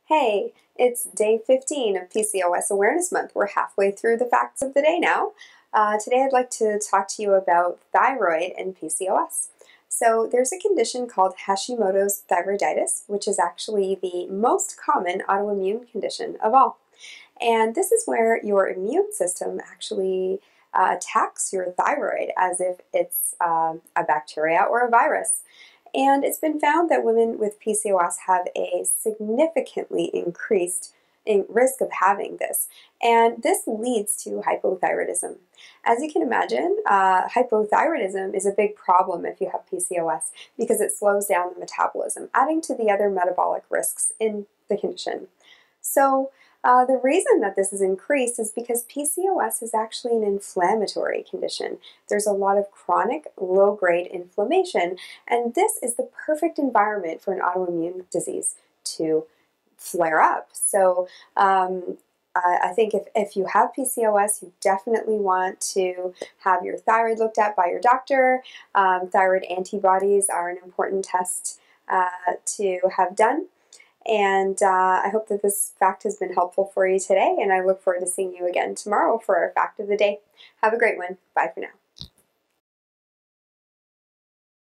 Hey, it's day 15 of PCOS Awareness Month. We're halfway through the facts of the day now. Today I'd like to talk to you about thyroid and PCOS. So there's a condition called Hashimoto's thyroiditis, which is actually the most common autoimmune condition of all. And this is where your immune system actually attacks your thyroid as if it's a bacteria or a virus. And it's been found that women with PCOS have a significantly increased risk of having this. And this leads to hypothyroidism. As you can imagine, hypothyroidism is a big problem if you have PCOS because it slows down the metabolism, adding to the other metabolic risks in the condition. So the reason that this is increased is because PCOS is actually an inflammatory condition. There's a lot of chronic, low-grade inflammation, and this is the perfect environment for an autoimmune disease to flare up. So I think if you have PCOS, you definitely want to have your thyroid looked at by your doctor. Thyroid antibodies are an important test to have done. And I hope that this fact has been helpful for you today, and I look forward to seeing you again tomorrow for our fact of the day. Have a great one. Bye for now.